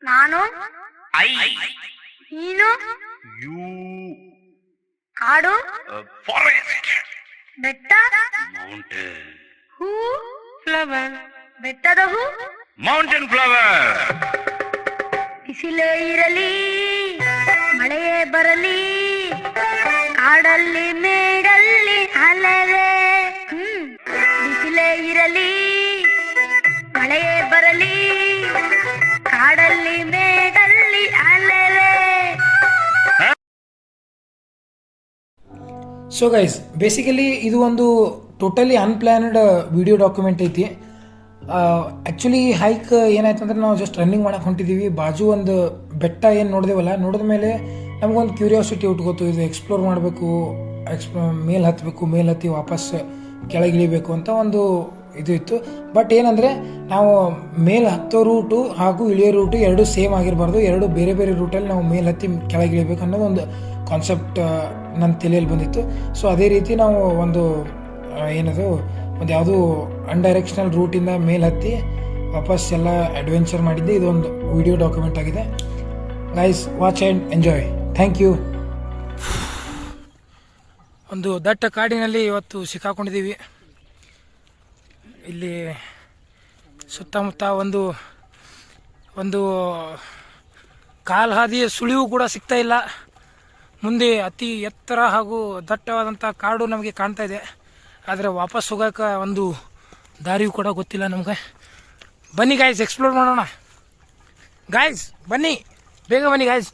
ನಾನು ಐ ನೀನು ಯು ಕಾಡು ಫಾರೆಸ್ಟ್ ಬೆಟ್ಟ ಮೌಂಟೇನ್ ಹೂ ಫ್ಲವರ್ ಬೆಟ್ಟದ ಹೂ ಮೌಂಟೇನ್ ಫ್ಲವರ್ ಬಿಸಿಲೇ ಇರಲಿ ಮಳೆಯೇ ಬರಲಿ ಕಾಡಲ್ಲಿ ಮೇಡಲ್ಲಿ ಅಲೆವೆ ಬಿಸಿಲೇ ಇರಲಿ ಮಳೆಯೇ ಬರಲಿ ಕಾಡಲ್ಲಿ ಮೇಡಲ್ಲಿ ಅಲೆವೆ. ಸೊ ಗೈಸ್, ಬೇಸಿಕಲಿ ಇದು ಒಂದು ಟೋಟಲಿ ಅನ್ಪ್ಲ್ಯಾನ್ಡ್ ವಿಡಿಯೋ ಡಾಕ್ಯುಮೆಂಟ್ ಐತಿ. ಆ್ಯಕ್ಚುಲಿ ಹೈಕ್ ಏನಾಯ್ತಂದ್ರೆ ನಾವು ಜಸ್ಟ್ ರನ್ನಿಂಗ್ ಮಾಡಕ್ಕೆ ಹೊಂಟಿದ್ದೀವಿ. ಬಾಜು ಒಂದು ಬೆಟ್ಟ ಏನು ನೋಡಿದೆವಲ್ಲ, ನೋಡಿದ ಮೇಲೆ ನಮಗೊಂದು ಕ್ಯೂರಿಯಾಸಿಟಿ ಉಟ್ಕೋತು, ಇದು ಎಕ್ಸ್ಪ್ಲೋರ್ ಮಾಡಬೇಕು, ಮೇಲೆ ಹತ್ತಬೇಕು, ಮೇಲೆ ಹತ್ತಿ ವಾಪಸ್ ಕೆಳಗಿಳಿಬೇಕು ಅಂತ ಒಂದು ಇದು ಇತ್ತು. ಬಟ್ ಏನಂದರೆ ನಾವು ಮೇಲೆ ಹತ್ತೋ ರೂಟು ಹಾಗೂ ಇಳಿಯೋ ರೂಟು ಎರಡೂ ಸೇಮ್ ಆಗಿರಬಾರ್ದು, ಎರಡು ಬೇರೆ ಬೇರೆ ರೂಟಲ್ಲಿ ನಾವು ಮೇಲೆ ಹತ್ತಿ ಕೆಳಗಿಳಿಬೇಕು ಅನ್ನೋದು ಒಂದು ಕಾನ್ಸೆಪ್ಟ್ ನನ್ನ ತಲೆಯಲ್ಲಿ ಬಂದಿತ್ತು. ಸೊ ಅದೇ ರೀತಿ ನಾವು ಒಂದು ಏನದು ಒಂದು ಯಾವುದೋ ಅನ್ಡೈರೆಕ್ಷನಲ್ ರೂಟಿಂದ ಮೇಲೆ ಹತ್ತಿ ವಾಪಸ್ ಎಲ್ಲ ಅಡ್ವೆಂಚರ್ ಮಾಡಿದ್ದೆ. ಇದೊಂದು ವಿಡಿಯೋ ಡಾಕ್ಯುಮೆಂಟ್ ಆಗಿದೆ. Guys, watch and enjoy. Thank you. ಒಂದು ದಟ್ಟ ಕಾಡಿನಲ್ಲಿ ಇವತ್ತು ಸಿಕ್ಕಾಕೊಂಡಿದ್ದೀವಿ. ಇಲ್ಲಿ ಸುತ್ತಮುತ್ತ ಒಂದು ಒಂದು ಕಾಲು ಹಾದಿಯ ಸುಳಿವು ಕೂಡ ಸಿಗ್ತಾ ಇಲ್ಲ. ಮುಂದೆ ಅತಿ ಎತ್ತರ ಹಾಗೂ ದಟ್ಟವಾದಂಥ ಕಾಡು ನಮಗೆ ಕಾಣ್ತಾ ಇದೆ. ಆದರೆ ವಾಪಸ್ ಹೋಗೋಕೆ ಒಂದು ದಾರಿಯೂ ಕೂಡ ಗೊತ್ತಿಲ್ಲ ನಮಗೆ. ಬನ್ನಿ ಗಾಯ್ಸ್, ಎಕ್ಸ್ಪ್ಲೋರ್ ಮಾಡೋಣ. ಗಾಯ್ಸ್ ಬನ್ನಿ, ಬೇಗ ಬನ್ನಿ ಗಾಯ್ಸ್.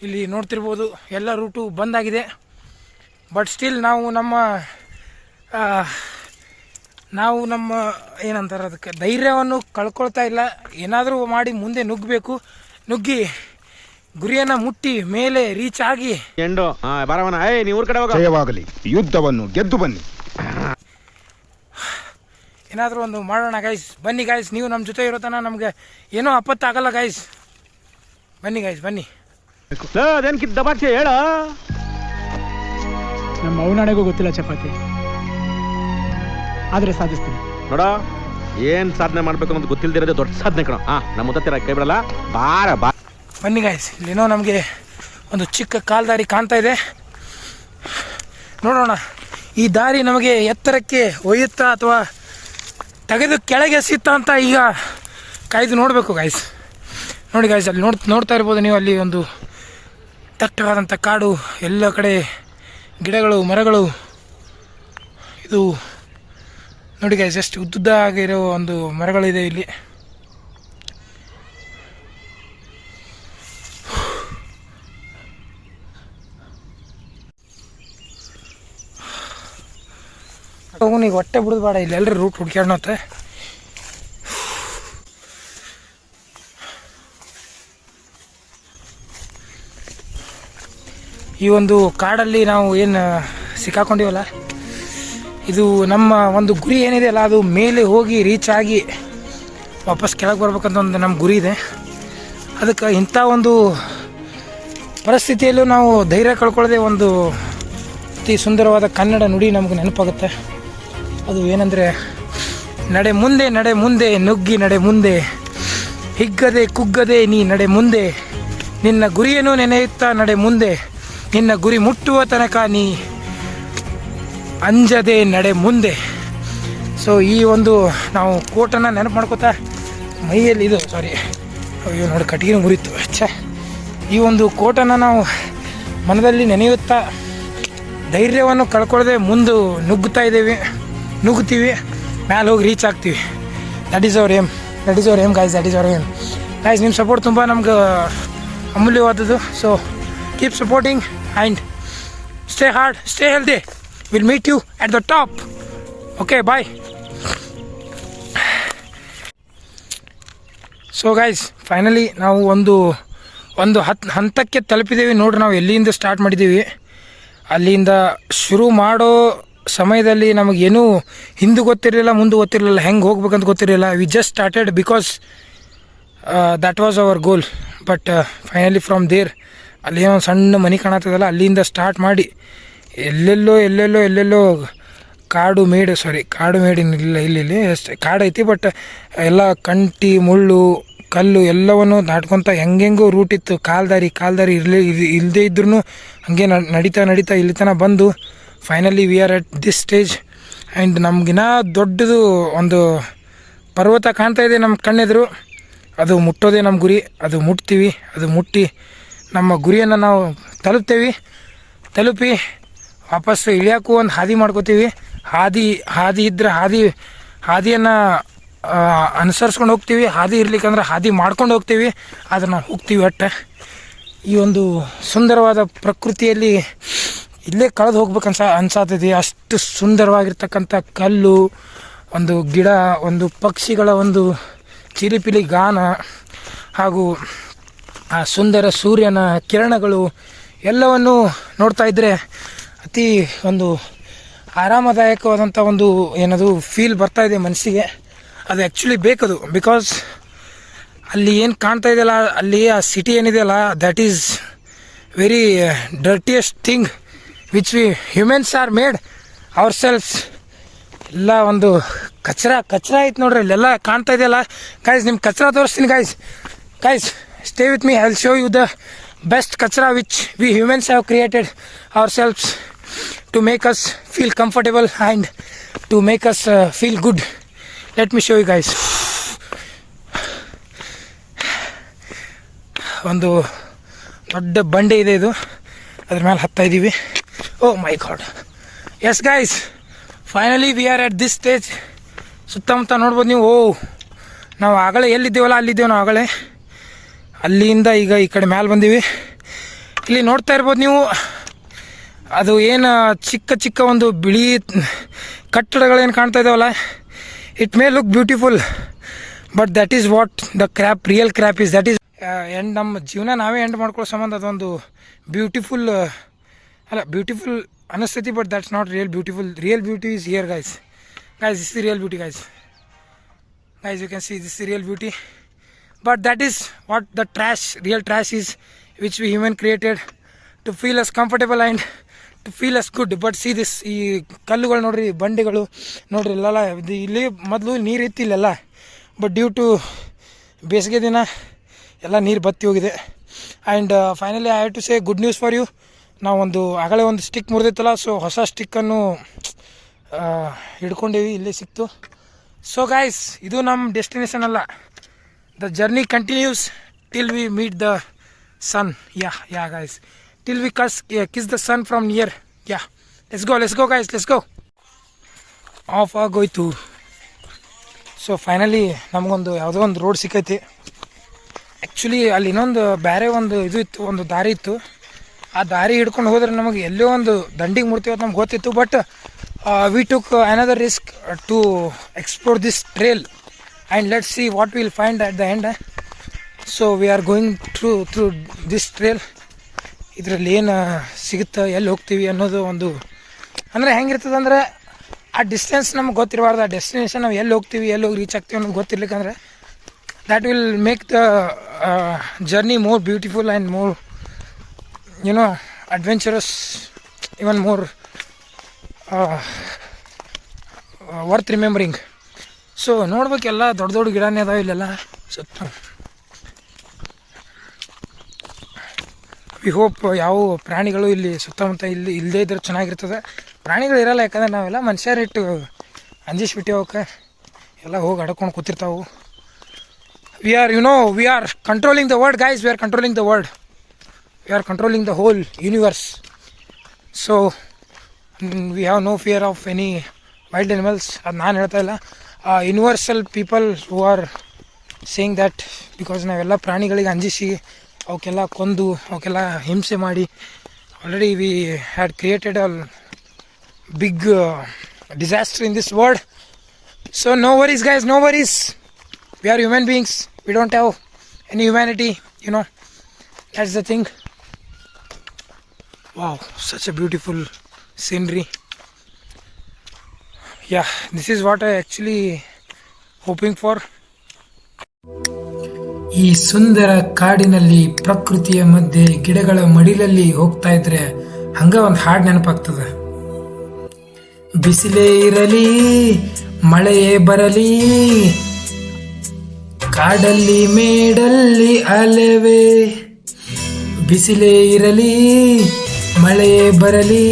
ಇಲ್ಲಿ ನೋಡ್ತಿರ್ಬೋದು ಎಲ್ಲ ರೂಟು ಬಂದಾಗಿದೆ. ಬಟ್ ಸ್ಟಿಲ್ ನಾವು ನಮ್ಮ ಏನಂತಾರೆ ಅದಕ್ಕೆ ಧೈರ್ಯವನ್ನು ಕಳ್ಕೊಳ್ತಾ ಇಲ್ಲ. ಏನಾದರೂ ಮಾಡಿ ಮುಂದೆ ನುಗ್ಗಬೇಕು. ನುಗ್ಗಿ ಗುರಿಯನ್ನು ಮುಟ್ಟಿ ಮೇಲೆ ರೀಚ್ ಆಗಿ ಜಯವಾಗಲಿ, ಯುದ್ಧವನ್ನು ಗೆದ್ದು ಬನ್ನಿ. ಏನಾದರೂ ಒಂದು ಮಾಡೋಣ ಗೈಸ್. ಬನ್ನಿ ಗೈಸ್, ನೀವು ನಮ್ಮ ಜೊತೆ ಇರೋ ತನಕ ನಮಗೆ ಏನೂ ಆಪತ್ತಾಗಲ್ಲ ಗೈಸ್. ಬನ್ನಿ ಗೈಸ್, ಬನ್ನಿ. ಹೇಳ ನಮ್ಮ ಅವನಾಣೆಗೂ ಗೊತ್ತಿಲ್ಲ ಚಪಾತಿ, ಆದರೆ ಸಾಧಿಸ್ತೀನಿ ನೋಡ. ಏನ್ ಸಾಧನೆ ಮಾಡ್ಬೇಕು ಅನ್ನೋದು ಗೊತ್ತಿಲ್ದಿರೋದೇ ದೊಡ್ಡ ಸಾಧನೆ ಕಣ. ನಮ್ಮ ಮುತ್ತತ್ತಿರ ಕೈ ಬಿಡಲ್ಲ. ಬಾ ಬನ್ನಿ ಗಾಯ್ಸ್, ಇಲ್ಲೇನೋ ನಮಗೆ ಒಂದು ಚಿಕ್ಕ ಕಾಲ್ದಾರಿ ಕಾಣ್ತಾ ಇದೆ. ನೋಡೋಣ ಈ ದಾರಿ ನಮಗೆ ಎತ್ತರಕ್ಕೆ ಒಯ್ಯುತ್ತಾ ಅಥವಾ ತೆಗೆದು ಕೆಳಗೆ ಎಸಿತ್ತಾ ಅಂತ ಈಗ ಕಾಯ್ದು ನೋಡಬೇಕು ಗಾಯ್ಸ್. ನೋಡಿ ಗಾಯ್ಸ್, ಅಲ್ಲಿ ನೋಡ್ತಾ ಇರ್ಬೋದು ನೀವು. ಅಲ್ಲಿ ಒಂದು ದಟ್ಟವಾದಂಥ ಕಾಡು, ಎಲ್ಲ ಕಡೆ ಗಿಡಗಳು, ಮರಗಳು. ಇದು ನೋಡಿ ಗಾಯ್ಸ್, ಎಷ್ಟು ಉದ್ದುದ್ದ ಆಗಿರೋ ಒಂದು ಮರಗಳಿದೆ ಇಲ್ಲಿ. ಈಗ ಹೊಟ್ಟೆ ಬಿಡೋದು ಬೇಡ, ಇಲ್ಲಿ ಎಲ್ಲರೂ ರೂಟ್ ಹುಡ್ಕ್ಯಾಡತ್ತೆ. ಈ ಒಂದು ಕಾಡಲ್ಲಿ ನಾವು ಏನು ಸಿಕ್ಕಾಕೊಂಡಿವಲ್ಲ, ಇದು ನಮ್ಮ ಒಂದು ಗುರಿ ಏನಿದೆ ಅಲ್ಲ, ಅದು ಮೇಲೆ ಹೋಗಿ ರೀಚ್ ಆಗಿ ವಾಪಸ್ ಕೆಳಗೆ ಬರ್ಬೇಕಂತ ಒಂದು ನಮ್ಮ ಗುರಿ ಇದೆ. ಅದಕ್ಕೆ ಇಂಥ ಒಂದು ಪರಿಸ್ಥಿತಿಯಲ್ಲೂ ನಾವು ಧೈರ್ಯ ಕಳ್ಕೊಳ್ಳದೆ ಒಂದು ಅತಿ ಸುಂದರವಾದ ಕನ್ನಡ ನುಡಿ ನಮಗೆ ನೆನಪಾಗುತ್ತೆ. ಅದು ಏನಂದರೆ, ನಡೆ ಮುಂದೆ ನಡೆ ಮುಂದೆ ನುಗ್ಗಿ ನಡೆ ಮುಂದೆ, ಹಿಗ್ಗದೆ ಕುಗ್ಗದೆ ನೀ ನಡೆ ಮುಂದೆ, ನಿನ್ನ ಗುರಿಯನ್ನು ನೆನೆಯುತ್ತಾ ನಡೆ ಮುಂದೆ, ನಿನ್ನ ಗುರಿ ಮುಟ್ಟುವ ತನಕ ನೀ ಅಂಜದೆ ನಡೆ ಮುಂದೆ. ಸೊ ಈ ಒಂದು ನಾವು ಕೋಟನ್ನು ನೆನಪು ಮಾಡ್ಕೋತಾ ಮೈಯಲ್ಲಿ ಇದು ಅಯ್ಯೋ ನೋಡಿ ಕಟ್ಟಿಗೆ ಮುರಿತು. ಈ ಒಂದು ಕೋಟನ್ನು ನಾವು ಮನದಲ್ಲಿ ನೆನೆಯುತ್ತಾ ಧೈರ್ಯವನ್ನು ಕಳ್ಕೊಳ್ಳದೆ ಮುಂದೆ ನುಗ್ಗುತ್ತೀವಿ, ಮ್ಯಾಲೆ ಹೋಗಿ ರೀಚ್ ಆಗ್ತೀವಿ. That is our aim guys, that is our aim guys. ನಿಮ್ಮ ಸಪೋರ್ಟ್ ತುಂಬ ನಮ್ಗೆ ಅಮೂಲ್ಯವಾದದ್ದು. So keep supporting and stay hard, stay healthy. Will meet you at the top. Okay, bye. So guys, finally ನಾವು ಒಂದು ಹಂತಕ್ಕೆ ತಲುಪಿದ್ದೀವಿ. ನೋಡ್ರಿ, ನಾವು ಎಲ್ಲಿಂದ ಸ್ಟಾರ್ಟ್ ಮಾಡಿದ್ದೀವಿ. ಅಲ್ಲಿಂದ ಶುರು ಮಾಡೋ ಸಮಯದಲ್ಲಿ ನಮಗೇನೂ ಹಿಂದೆ ಗೊತ್ತಿರಲಿಲ್ಲ, ಮುಂದೆ ಗೊತ್ತಿರಲಿಲ್ಲ, ಹೆಂಗೆ ಹೋಗ್ಬೇಕಂತ ಗೊತ್ತಿರಲಿಲ್ಲ. We just started because that was our goal. But finally from there, ಅಲ್ಲಿ ಏನೋ ಸಣ್ಣ ಮನೆ ಕಾಣತ್ತದಲ್ಲ, ಅಲ್ಲಿಂದ ಸ್ಟಾರ್ಟ್ ಮಾಡಿ ಎಲ್ಲೆಲ್ಲೋ ಕಾಡು ಮೇಡು ಇಲ್ಲ ಇಲ್ಲಿ ಅಷ್ಟೇ ಕಾಡು ಐತಿ. ಬಟ್ ಎಲ್ಲ ಕಂಟಿ ಮುಳ್ಳು ಕಲ್ಲು ಎಲ್ಲವನ್ನು ದಾಟ್ಕೊತ ಹೆಂಗೆಂಗೋ ರೂಟ್ ಇತ್ತು. ಕಾಲ್ದಾರಿ ಇಲ್ಲದೇ ಇದ್ರೂ ಹಾಗೆ ನಡೀತಾ ಇಲ್ಲಿ ತನಕ ಬಂದು finally we are at this stage. And ನಮಗಿನ್ನ ದೊಡ್ಡದು ಒಂದು ಪರ್ವತ ಕಾಣ್ತಾ ಇದೆ ನಮ್ಮ ಕಣ್ಣೆದುರು. ಅದು ಮುಟ್ಟೋದೇ ನಮ್ಮ ಗುರಿ. ಅದು ಮುಟ್ತೀವಿ. ಅದು ಮುಟ್ಟಿ ನಮ್ಮ ಗುರಿಯನ್ನು ನಾವು ತಲುಪಿ ವಾಪಸ್ಸು ಇಳಿಯೋಕ್ಕೂ ಒಂದು ಹಾದಿ ಮಾಡ್ಕೋತೀವಿ. ಹಾದಿ ಇದ್ದರೆ ಹಾದಿಯನ್ನು ಅನುಸರಿಸ್ಕೊಂಡು ಹೋಗ್ತೀವಿ. ಹಾದಿ ಇರ್ಲಿಕ್ಕಂದ್ರೆ ಹಾದಿ ಮಾಡ್ಕೊಂಡು ಹೋಗ್ತೀವಿ. ಆದರೆ ನಾವು ಹೋಗ್ತೀವಿ ಒಟ್ಟು. ಈ ಒಂದು ಸುಂದರವಾದ ಪ್ರಕೃತಿಯಲ್ಲಿ ಇಲ್ಲೇ ಕಳೆದು ಹೋಗ್ಬೇಕು ಅನ್ಸಾತೈತಿ. ಅಷ್ಟು ಸುಂದರವಾಗಿರ್ತಕ್ಕಂಥ ಕಲ್ಲು, ಒಂದು ಗಿಡ, ಒಂದು ಪಕ್ಷಿಗಳ ಒಂದು ಚಿಲಿಪಿಲಿ ಗಾನ, ಹಾಗೂ ಆ ಸುಂದರ ಸೂರ್ಯನ ಕಿರಣಗಳು ಎಲ್ಲವನ್ನು ನೋಡ್ತಾ ಇದ್ದರೆ ಅತಿ ಒಂದು ಆರಾಮದಾಯಕವಾದಂಥ ಒಂದು ಏನದು ಫೀಲ್ ಬರ್ತಾ ಇದೆ ಮನಸ್ಸಿಗೆ. ಅದು ಆ್ಯಕ್ಚುಲಿ ಬೇಕದು. ಬಿಕಾಸ್ ಅಲ್ಲಿ ಏನು ಕಾಣ್ತಾ ಇದೆಯಲ್ಲ, ಅಲ್ಲಿ ಆ ಸಿಟಿ ಏನಿದೆಯಲ್ಲ, that is very dirtiest thing which we humans are made our selfs. ಎಲ್ಲ ಒಂದು ಕಚ್ರ ಐತೆ ನೋಡ್ರಿ ಇಲ್ಲೆಲ್ಲ ಕಾಣ್ತಾ ಇದೆಯಲ್ಲ. ಗೈಸ್ ನಿಮ್ಮ ಕಚ್ರ ತೋರಿಸ್ತೀನಿ guys stay with me. I will show you the best ಕಚ್ರ which we humans have created our selfs to make us feel comfortable and to make us feel good. Let me show you guys. ಒಂದು ದೊಡ್ಡ ಬಂಡೆ ಇದೆ, ಇದು ಅದ್ರ ಮೇಲೆ ಹತ್ತಾ ಇದ್ದೀವಿ. Oh my god. Yes guys, finally we are at this stage. ಸುತ್ತಮುತ್ತ ನೋಡ್ಬೋದು ನೀವು. ನಾವು ಆಗಲೇ ಎಲ್ಲಿದ್ದೇವಲ್ಲ ಅಲ್ಲಿದ್ದೇವೆ ನಾವು ಆಗಲೇ. ಅಲ್ಲಿಂದ ಈಗ ಈ ಕಡೆ ಮ್ಯಾಲೆ ಬಂದೀವಿ. ಇಲ್ಲಿ ನೋಡ್ತಾ ಇರ್ಬೋದು ನೀವು, ಅದು ಏನು ಚಿಕ್ಕ ಒಂದು ಬಿಳಿ ಕಟ್ಟಡಗಳೇನು ಕಾಣ್ತಾ ಇದ್ದಾವಲ್ಲ, it may look beautiful, but that is what the real crap is. That is end. ನಮ್ಮ ಜೀವನ ನಾವೇ ಎಂಡ್ ಮಾಡ್ಕೊಳ್ಳೋ ಸಂಬಂಧ ಅದೊಂದು ಬ್ಯೂಟಿಫುಲ್ ಅನಿಸ್ತೈತಿ, but that's not real beautiful. Real beauty is here guys. This is real beauty guys. You can see this is real beauty. But that is what the real trash is, which we human created to feel us comfortable and to feel us good. But see this, ಈ ಕಲ್ಲುಗಳು ನೋಡ್ರಿ, ಬಂಡೆಗಳು ನೋಡ್ರಿ, ಇಲ್ಲೆಲ್ಲ ಇಲ್ಲಿ ಮೊದಲು ನೀರು ಇತ್ತು ಇಲ್ಲೆಲ್ಲ. ಬಟ್ ಡ್ಯೂ ಟು ಬೇಸಿಗೆ ದಿನ ಎಲ್ಲ ನೀರು ಬತ್ತಿ ಹೋಗಿದೆ. And finally I have to say good news for you. ನಾವೊಂದು ಆಗಲೇ ಒಂದು ಸ್ಟಿಕ್ ಮುರಿದಿತ್ತಲ್ಲ, ಸೊ ಹೊಸ ಸ್ಟಿಕ್ಕನ್ನು ಹಿಡ್ಕೊಂಡೇವಿ, ಇಲ್ಲೇ ಸಿಕ್ತು. ಸೊ ಗೈಸ್, ಇದು ನಮ್ಮ ಡೆಸ್ಟಿನೇಷನ್ ಅಲ್ಲ. The journey continues till we meet the sun. Yeah guys, till we kiss the sun from near. Yeah, let's go guys, let's go. Off ಆಗೋಯ್ತು. ಸೊ ಫೈನಲಿ ನಮಗೊಂದು ಯಾವುದೋ ಒಂದು ರೋಡ್ ಸಿಕ್ಕೈತಿ. ಆ್ಯಕ್ಚುಲಿ ಅಲ್ಲಿ ಇನ್ನೊಂದು ಬೇರೆ ಒಂದು ಇದು ಇತ್ತು, ಒಂದು ದಾರಿ ಇತ್ತು. ಆ ದಾರಿ ಹಿಡ್ಕೊಂಡು ಹೋದ್ರೆ ನಮಗೆ ಎಲ್ಲೋ ಒಂದು ದಂಡಿಗೆ ಮುಡ್ತೀವಿ ಅಂತ ನಮ್ಗೆ ಗೊತ್ತಿತ್ತು. But we took another risk to explore this trail. And let's see what we'll find at the end. So we are going through this trail. ಇದರಲ್ಲಿ ಏನು ಸಿಗುತ್ತೆ, ಎಲ್ಲಿ ಹೋಗ್ತೀವಿ ಅನ್ನೋದು ಒಂದು ಅಂದರೆ ಹೆಂಗಿರ್ತದೆ ಅಂದರೆ, ಆ ಡಿಸ್ಟೆನ್ಸ್ ನಮ್ಗೆ ಗೊತ್ತಿರಬಾರ್ದು. ಆ ಡೆಸ್ಟಿನೇಷನ್ ನಾವು ಎಲ್ಲಿ ಹೋಗ್ತೀವಿ, ಎಲ್ಲಿ ಹೋಗಿ ರೀಚ್ ಆಗ್ತೀವಿ ಅನ್ನೋದು ಗೊತ್ತಿರ್ಲಿಕ್ಕಂದ್ರೆ that will make the journey more beautiful and more adventurous, even more worth remembering. So ನೋಡ್ಬೇಕೆಲ್ಲ ದೊಡ್ಡ ಗಿಡನೇ ಅದಾವೆ ಇಲ್ಲೆಲ್ಲ ಸುತ್ತ. ವಿ ಹೋಪ್ ಯಾವ ಪ್ರಾಣಿಗಳು ಇಲ್ಲಿ ಸುತ್ತಮುತ್ತ ಇಲ್ಲದೇ ಇದ್ರೆ ಚೆನ್ನಾಗಿರ್ತದೆ. ಪ್ರಾಣಿಗಳು ಇರಲ್ಲ, ಯಾಕಂದ್ರೆ ನಾವೆಲ್ಲ ಮನುಷ್ಯರಿಟ್ಟು ಅಂಜಿಸ್ಬಿಟ್ಟು ಅವಕ್ಕೆ ಎಲ್ಲ ಹೋಗಿ ಅಡ್ಕೊಂಡು ಕೂತಿರ್ತಾವೆ. We are controlling the world guys. We are controlling the world. We are controlling the whole universe. So we have no fear of any wild animals. ಅದು ನಾನು ಹೇಳ್ತಾ ಇಲ್ಲ, universal people who are saying that. Because ನಾವೆಲ್ಲ ಪ್ರಾಣಿಗಳಿಗೆ ಅಂಜಿಸಿ ಅವಕ್ಕೆಲ್ಲ ಕೊಂದು ಅವಕ್ಕೆಲ್ಲ ಹಿಂಸೆ ಮಾಡಿ already we had created a big disaster in this world. So no worries guys, no worries. We are human beings. We don't have any humanity, that's the thing. Wow, such a beautiful scenery. Yeah, this is what I actually hoping for. ಈ ಸುಂದರ ಕಾಡಿನಲ್ಲಿ ಪ್ರಕೃತಿಯ ಮಧ್ಯೆ ಗಿಡಗಳ ಮಡಿಲಲ್ಲಿ ಹೋಗ್ತಾ ಇದ್ರೆ ಹಂಗ ಒಂದು ಹಾಡು ನೆನಪಾಗ್ತದೆ. ಬಿಸಿಲೇ ಇರಲಿ ಮಳೆಯೇ ಬರಲಿ ಕಾಡಲ್ಲಿ ಮೇಡಲ್ಲಿ ಅಲೆವೆ ಬಿಸಿಲೇ ಇರಲಿ ಮಳೆಯೇ ಬರಲಿ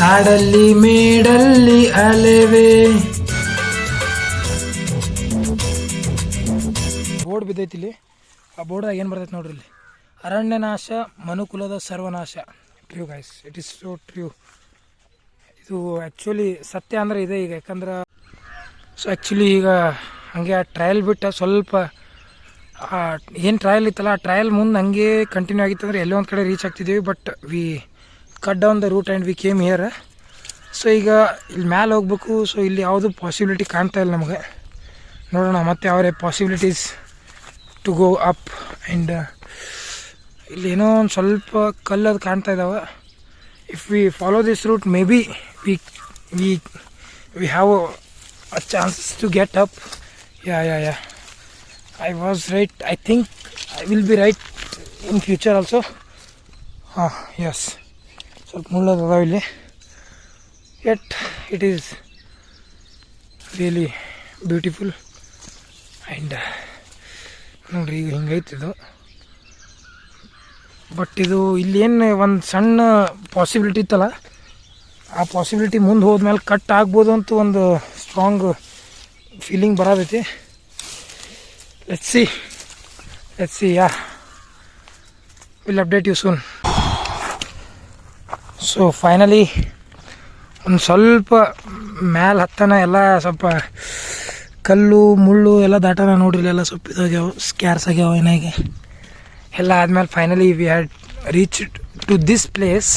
ಕಾಡಲ್ಲಿ ಮೇಡಲ್ಲಿ ಅಲೆವೆ. ಬೋರ್ಡ್ ಬಿದ್ದೈತಿ ಇಲ್ಲಿ. ಆ ಬೋರ್ಡ್ದಾಗ ಏನು ಬರ್ತೈತೆ ನೋಡ್ರಿ ಇಲ್ಲಿ, ಅರಣ್ಯ ನಾಶ ಮನುಕುಲದ ಸರ್ವನಾಶ. True guys, it is so true. ಇದು ಆ್ಯಕ್ಚುಲಿ ಸತ್ಯ ಅಂದರೆ ಇದೆ ಈಗ. ಯಾಕಂದ್ರೆ ಸೊ ಆ್ಯಕ್ಚುಲಿ ಈಗ ಹಾಗೆ ಆ ಟ್ರಯಲ್ ಬಿಟ್ಟು ಸ್ವಲ್ಪ ಏನು ಟ್ರಯಲ್ ಇತ್ತಲ್ಲ, ಆ ಟ್ರಯಲ್ ಮುಂದೆ ಹಂಗೆ ಕಂಟಿನ್ಯೂ ಆಗಿತ್ತು ಅಂದರೆ ಎಲ್ಲೋ ಒಂದು ಕಡೆ ರೀಚ್ ಆಗ್ತಿದ್ದೀವಿ. But we cut down the route and we came here. So ಈಗ ಇಲ್ಲಿ ಮ್ಯಾಲೆ ಹೋಗ್ಬೇಕು. ಸೊ ಇಲ್ಲಿ ಯಾವುದು ಪಾಸಿಬಿಲಿಟಿ ಕಾಣ್ತಾ ಇಲ್ಲ ನಮಗೆ. ನೋಡೋಣ ಮತ್ತೆ ಯಾವ್ರೆ possibilities to go up. And ಇಲ್ಲಿ ಏನೋ ಒಂದು ಸ್ವಲ್ಪ ಕಲ್ಲದು ಕಾಣ್ತಾ ಇದ್ದಾವೆ. If we follow this route maybe we have a chances to get up. Yeah I was right. I think I will be right in future also. ಹಾಂ, yes, ಸ್ವಲ್ಪ ಮುಳ್ಳದು ಅದಾವೆ ಇಲ್ಲಿ. Yet it is really beautiful. And ನೋಡಿರಿ ಈಗ ಹಿಂಗೈತಿದು. But ಇದು ಇಲ್ಲಿ ಏನು ಒಂದು ಸಣ್ಣ ಪಾಸಿಬಿಲಿಟಿ ಇತ್ತಲ್ಲ, ಆ ಪಾಸಿಬಿಲಿಟಿ ಮುಂದೆ ಹೋದ್ಮೇಲೆ ಕಟ್ ಆಗ್ಬೋದು ಅಂತ ಒಂದು ಸ್ಟ್ರಾಂಗ್ ಫೀಲಿಂಗ್ ಬರೋದೈತಿ. Let's see yeah will update you soon. So finally ಒಂದು ಸ್ವಲ್ಪ ಮ್ಯಾಲೆ ಹತ್ತನ ಎಲ್ಲ ಸ್ವಲ್ಪ ಕಲ್ಲು ಮುಳ್ಳು ಎಲ್ಲ ದಾಟನ ನೋಡ್ರಿ. ಎಲ್ಲ ಸ್ವಲ್ಪ ಇದಾಗ್ಯಾವ, ಸ್ಕ್ಯಾರ್ಸ್ ಆಗ್ಯಾವ ಏನಾಗೆ ಎಲ್ಲ ಆದ್ಮೇಲೆ finally we had reach to this place.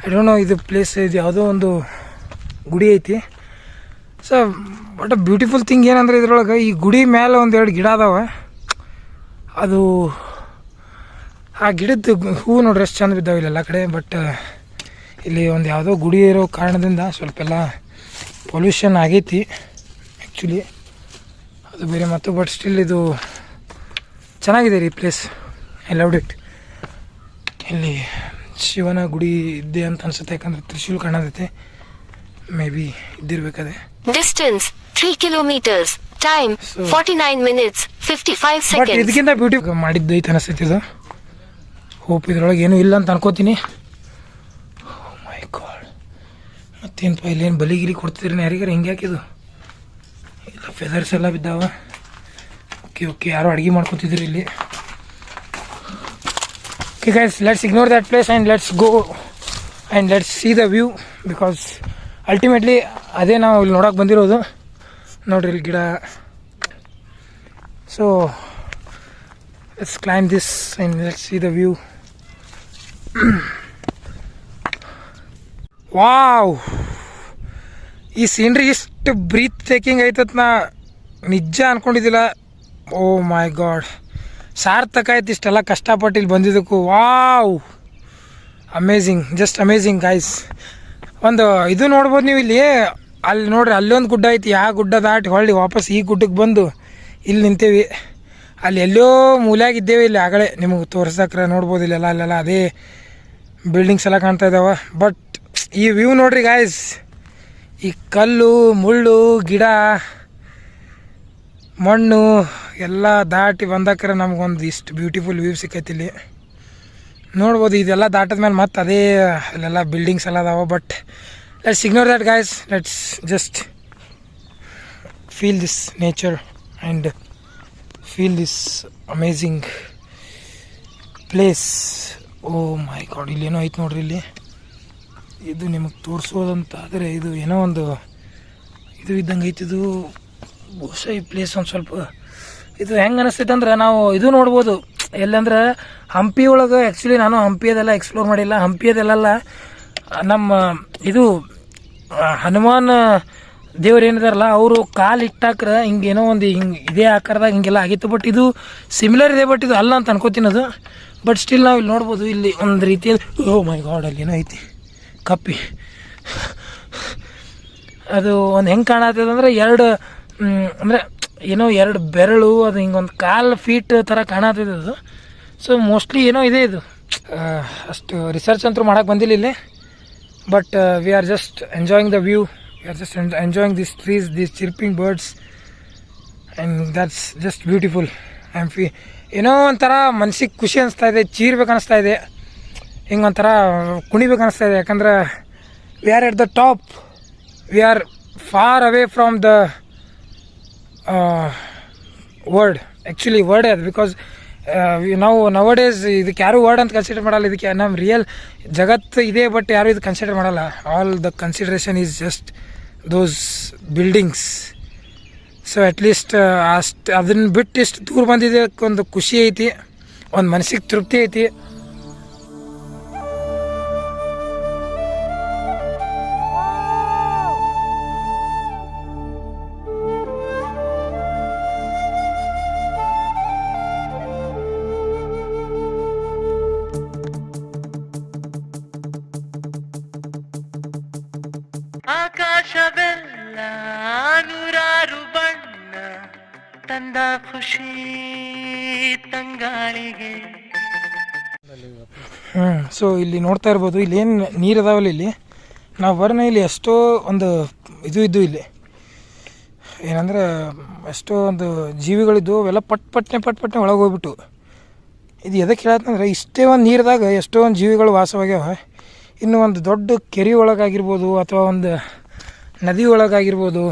I don't know ಇದು ಪ್ಲೇಸ್ ಇದು ಯಾವುದೋ ಒಂದು ಗುಡಿ ಐತಿ. So but a beautiful thing ಏನಂದ್ರೆ ಇದ್ರೊಳಗೆ ಈ ಗುಡಿ ಮೇಲೆ ಒಂದೆರಡು ಗಿಡ ಅದಾವೆ. ಅದು ಆ ಗಿಡದ ಹೂವು ನೋಡ್ರಿ ಎಷ್ಟು ಚಂದ ಬಿದ್ದಾವೆ ಇಲ್ಲೆಲ್ಲ ಕಡೆ. ಬಟ್ ಇಲ್ಲಿ ಒಂದು ಯಾವುದೋ ಗುಡಿ ಇರೋ ಕಾರಣದಿಂದ ಸ್ವಲ್ಪ ಎಲ್ಲ ಪೊಲ್ಯೂಷನ್ ಆಗೈತಿ ಆ್ಯಕ್ಚುಲಿ, ಅದು ಬೇರೆ ಮತ್ತು. ಬಟ್ ಸ್ಟಿಲ್ ಇದು ಚೆನ್ನಾಗಿದೆ ರೀ ಪ್ಲೇಸ್. I loved it. ಇಲ್ಲಿ ಶಿವನ ಗುಡಿ ಇದ್ದೆ ಅಂತ ಅನ್ಸುತ್ತೆ, ಯಾಕಂದ್ರೆ ತ್ರಿಶೂಲ್ ಕಾಣತೈತೆ. ಮೇ ಬಿ ಇದ್ದಿರ್ಬೇಕಾದ್ರೆ. Distance 3 kilometers. Time 49 minutes 55 but seconds. ಇದಕ್ಕಿಂತ ಬ್ಯೂಟಿ ಮಾಡಿದ್ದೈತೆ ಅನಿಸ್ತೈತಿ ಇದು. ಹೋಪ್ ಇದ್ರೊಳಗೆ ಏನೂ ಇಲ್ಲ ಅಂತ ಅನ್ಕೋತೀನಿ. ಮೈ ಗಾಡ್, ಮತ್ತೇನಪ್ಪ ಇಲ್ಲೇನು ಬಲಿಗಿರಿ ಕೊಡ್ತಿದ್ರಿ ಯಾರಿಗಾರ ಹಿಂಗೆ ಹಾಕಿದು? ಇಲ್ಲ, ಫೆದರ್ಸ್ ಎಲ್ಲ ಬಿದ್ದಾವ. ಓಕೆ, ಯಾರೋ ಅಡುಗೆ ಮಾಡ್ಕೊತಿದ್ರಿ ಇಲ್ಲಿ. Okay guys, let's ignore that place and let's go and let's see the view. Because ultimately ಅದೇ ನಾವು ಇಲ್ಲಿ ನೋಡೋಕೆ ಬಂದಿರೋದು. ನೋಡ್ರಿ ಇಲ್ಲಿ ಗಿಡ. So let's climb this and let's see the view. Wow, ಈ ಸೀನ್ರಿ ಎಷ್ಟು ಬ್ರೀತ್ ಟೇಕಿಂಗ್ ಐತತ್ ನಾ ನಿಜ ಅನ್ಕೊಂಡಿದ್ದಿಲ್ಲ. ಓ ಮೈ ಗಾಡ್, ಸಾರ್ಥಕ ಆಯ್ತು ಇಷ್ಟೆಲ್ಲ ಕಷ್ಟಪಟ್ಟು ಇಲ್ಲಿ ಬಂದಿದ್ದಕ್ಕೂ. Wow, amazing, just amazing guys. ಒಂದು ಇದು ನೋಡ್ಬೋದು ನೀವು ಇಲ್ಲಿ. ಅಲ್ಲಿ ನೋಡ್ರಿ, ಅಲ್ಲೊಂದು ಗುಡ್ಡ ಐತಿ. ಆ ಗುಡ್ಡ ದಾಟಿ ಹೊಳ್ಳಿ ವಾಪಸ್ ಈ ಗುಡ್ಡಕ್ಕೆ ಬಂದು ಇಲ್ಲಿ ನಿಂತೇವಿ. ಅಲ್ಲಿ ಎಲ್ಲೋ ಮೂಲೆಯಾಗಿದ್ದೇವೆ. ಇಲ್ಲಿ ಆಗಲೇ ನಿಮಗೆ ತೋರ್ಸಕ್ರೆ ನೋಡ್ಬೋದು. ಇಲ್ಲೆಲ್ಲ ಅಲ್ಲೆಲ್ಲ ಅದೇ ಬಿಲ್ಡಿಂಗ್ಸ್ ಎಲ್ಲ ಕಾಣ್ತಾ ಇದ್ದಾವೆ. ಬಟ್ ಈ ವ್ಯೂ ನೋಡ್ರಿ ಗಾಯ್ಸ್, ಈ ಕಲ್ಲು ಮುಳ್ಳು ಗಿಡ ಮಣ್ಣು ಎಲ್ಲ ದಾಟಿ ಬಂದಕ್ರೆ ನಮಗೊಂದು ಇಷ್ಟು ಬ್ಯೂಟಿಫುಲ್ ವ್ಯೂ ಸಿಕ್ಕೈತಿ ಇಲ್ಲಿ ನೋಡ್ಬೋದು. ಇದೆಲ್ಲ ದಾಟದ ಮೇಲೆ ಮತ್ತೆ ಅದೇ ಅಲ್ಲೆಲ್ಲ ಬಿಲ್ಡಿಂಗ್ಸ್ ಎಲ್ಲ ಅದಾವೆ. But let's ignore that guys. Let's just feel this nature and feel this amazing place. Oh my God, ಇಲ್ಲೇನೋ ಐತೆ ನೋಡ್ರಿ. ಇಲ್ಲಿ ಇದು ನಿಮಗೆ ತೋರಿಸೋದಂತ ಆದರೆ ಇದು ಏನೋ ಒಂದು ಇದು ಇದ್ದಂಗೆ ಐತಿ. ಇದು ಬಹುಶಃ ಈ ಪ್ಲೇಸ್ ಒಂದು ಸ್ವಲ್ಪ ಇದು ಹೆಂಗೆ ಅನಿಸ್ತೈತೆ ಅಂದ್ರೆ, ನಾವು ಇದು ನೋಡ್ಬೋದು ಎಲ್ಲಂದ್ರೆ ಹಂಪಿ ಒಳಗೆ. ಆ್ಯಕ್ಚುಲಿ ನಾನು ಹಂಪಿಯದೆಲ್ಲ ಎಕ್ಸ್ಪ್ಲೋರ್ ಮಾಡಿಲ್ಲ. ಹಂಪಿಯದೆಲ್ಲ ನಮ್ಮ ಇದು ಹನುಮಾನ್ ದೇವ್ರು ಏನಿದಾರಲ್ಲ, ಅವರು ಕಾಲು ಇಟ್ಟಾಕ್ರೆ ಹಿಂಗೇನೋ ಒಂದು ಹಿಂಗೆ ಇದೇ ಆಕಾರದಾಗ ಹಿಂಗೆಲ್ಲ ಆಗಿತ್ತು. ಬಟ್ ಇದು ಸಿಮಿಲರ್ ಇದೆ, ಬಟ್ ಇದು ಅಲ್ಲ ಅಂತ ಅನ್ಕೋತೀನಿ ಅದು. ಬಟ್ ಸ್ಟಿಲ್ ನಾವು ಇಲ್ಲಿ ನೋಡ್ಬೋದು. ಇಲ್ಲಿ ಒಂದು ರೀತಿಯಲ್ಲಿ ಓ ಮೈ ಗಾಡ್, ಅಲ್ಲಿ ಏನೋ ಐತಿ ಕಪ್ಪಿ. ಅದು ಒಂದು ಹೆಂಗೆ ಕಾಣತ್ತದ ಅಂದರೆ ಎರಡು ಅಂದರೆ ಏನೋ ಎರಡು ಬೆರಳು, ಅದು ಹಿಂಗೊಂದು ಕಾಲು ಫೀಟ್ ಥರ ಕಾಣತ್ತಿದೆ ಅದು. ಸೊ ಮೋಸ್ಟ್ಲಿ ಏನೋ ಇದೆ ಇದು. ಅಷ್ಟು ರಿಸರ್ಚ್ ಅಂತೂ ಮಾಡೋಕೆ ಬಂದಿಲ್ಲ ಇಲ್ಲಿ. But we are just enjoying the view. We are just enjoying these trees, these chirping birds, and that's just beautiful. ಏನೋ ಒಂಥರ ಮನ್ಸಿಗೆ ಖುಷಿ ಅನಿಸ್ತಾ ಇದೆ, ಚೀರ್ಬೇಕು ಅನಿಸ್ತಾ ಇದೆ, ಹಿಂಗೆ ಒಂಥರ ಕುಣಿಬೇಕು ಅನಿಸ್ತಾ ಇದೆ. ಯಾಕಂದ್ರೆ we are at the top, we are far away from the world. Actually ವರ್ಡೇ ಅದು, ಬಿಕಾಸ್ ನಾವು ನವಡೇಸ್ ಇದಕ್ಕೆ ಯಾರೂ ವರ್ಡ್ ಅಂತ ಕನ್ಸಿಡರ್ ಮಾಡಲ್ಲ. ಇದಕ್ಕೆ ನಮ್ಮ ರಿಯಲ್ ಜಗತ್ತು ಇದೆ, ಬಟ್ ಯಾರೂ ಇದು ಕನ್ಸಿಡರ್ ಮಾಡಲ್ಲ. All the consideration is just those buildings. So at least ಅಷ್ಟು ಅದನ್ನ ಬಿಟ್ಟು ಇಷ್ಟು ದೂರ ಬಂದಿದೆ, ಒಂದು ಖುಷಿ ಐತಿ, ಒಂದು ಮನಸ್ಸಿಗೆ ತೃಪ್ತಿ ಐತಿ. ಆಕಾಶವೆಲ್ಲ ನೂರಾರು ಬಣ್ಣ ತಂದ ಖುಷಿ ತಂಗಾಳಿಗೆ. ಸೊ ಇಲ್ಲಿ ನೋಡ್ತಾ ಇರ್ಬೋದು, ಇಲ್ಲಿ ಏನು ನೀರು ಅದಾವಲ್ಲ, ಇಲ್ಲಿ ನಾವು ಬರೋಣ, ಇಲ್ಲಿ ಎಷ್ಟೋ ಒಂದು ಇದ್ದು ಇಲ್ಲಿ ಏನಂದ್ರೆ ಎಷ್ಟೋ ಒಂದು ಜೀವಿಗಳಿದ್ದು, ಅವೆಲ್ಲ ಪಟ್ಪಟ್ಟನೆ ಒಳಗೆ ಹೋಗ್ಬಿಟ್ಟು. ಇದು ಎದಕ್ಕೆ ಹೇಳತ್ತಂದ್ರೆ, ಇಷ್ಟೇ ಒಂದು ನೀರದಾಗ ಎಷ್ಟೋ ಒಂದು ಜೀವಿಗಳು ವಾಸವಾಗ್ಯಾವ. ಇನ್ನು ಒಂದು ದೊಡ್ಡ ಕೆರೆ ಒಳಗಾಗಿರ್ಬೋದು, ಅಥವಾ ಒಂದು ನದಿ ಒಳಗಾಗಿರ್ಬೋದು,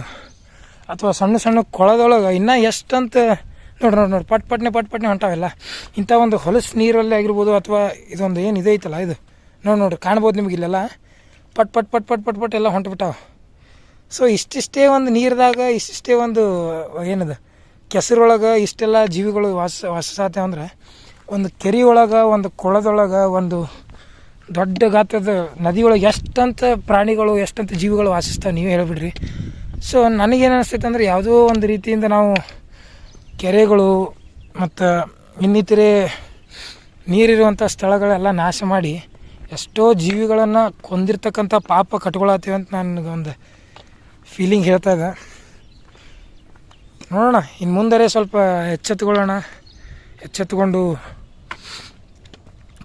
ಅಥವಾ ಸಣ್ಣ ಸಣ್ಣ ಕೊಳದೊಳಗೆ ಇನ್ನೂ ಎಷ್ಟಂತ ನೋಡಿ ಪಟ್ಪಟ್ಟನೆ ಹೊಂಟಾವೆಲ್ಲ. ಇಂಥ ಒಂದು ಹೊಲಸು ನೀರಲ್ಲಿ ಆಗಿರ್ಬೋದು, ಅಥವಾ ಇದೊಂದು ಏನು ಇದೈತಲ್ಲ, ಇದು ನೋಡ್ರಿ ಕಾಣ್ಬೋದು ನಿಮ್ಗೆ, ಇಲ್ಲೆಲ್ಲ ಪಟ್ ಎಲ್ಲ ಹೊಂಟ್ಬಿಟ್ಟಾವ. ಸೊ ಇಷ್ಟಿಷ್ಟೇ ಒಂದು ನೀರ್ದಾಗ ಇಷ್ಟಿಷ್ಟೇ ಒಂದು ಏನದು ಕೆಸರೊಳಗೆ ಇಷ್ಟೆಲ್ಲ ಜೀವಿಗಳು ವಾಸಿಸಾತೆ ಅಂದ್ರೆ, ಒಂದು ಕೆರೆ ಒಳಗೆ, ಒಂದು ಕೊಳದೊಳಗೆ, ಒಂದು ದೊಡ್ಡ ಗಾತ್ರದ ನದಿಯೊಳಗೆ ಎಷ್ಟಂತ ಪ್ರಾಣಿಗಳು, ಎಷ್ಟಂತ ಜೀವಿಗಳು ವಾಸಿಸ್ತಾವೆ ನೀವೇ ಹೇಳಿಬಿಡ್ರಿ. ಸೊ ನನಗೇನು ಅನಿಸ್ತೈತೆ ಅಂದರೆ, ಯಾವುದೋ ಒಂದು ರೀತಿಯಿಂದ ನಾವು ಕೆರೆಗಳು ಮತ್ತು ಇನ್ನಿತರೆ ನೀರಿರುವಂಥ ಸ್ಥಳಗಳೆಲ್ಲ ನಾಶ ಮಾಡಿ ಎಷ್ಟೋ ಜೀವಿಗಳನ್ನು ಕೊಂದಿರ್ತಕ್ಕಂಥ ಪಾಪ ಕಟ್ಕೊಳತ್ತೀವಿ ಅಂತ ನನಗೊಂದು ಫೀಲಿಂಗ್ ಹೇಳ್ತಾ ಇದೆ. ನೋಡೋಣ, ಇನ್ನು ಮುಂದರೆ ಸ್ವಲ್ಪ ಎಚ್ಚೆತ್ತುಕೊಂಡು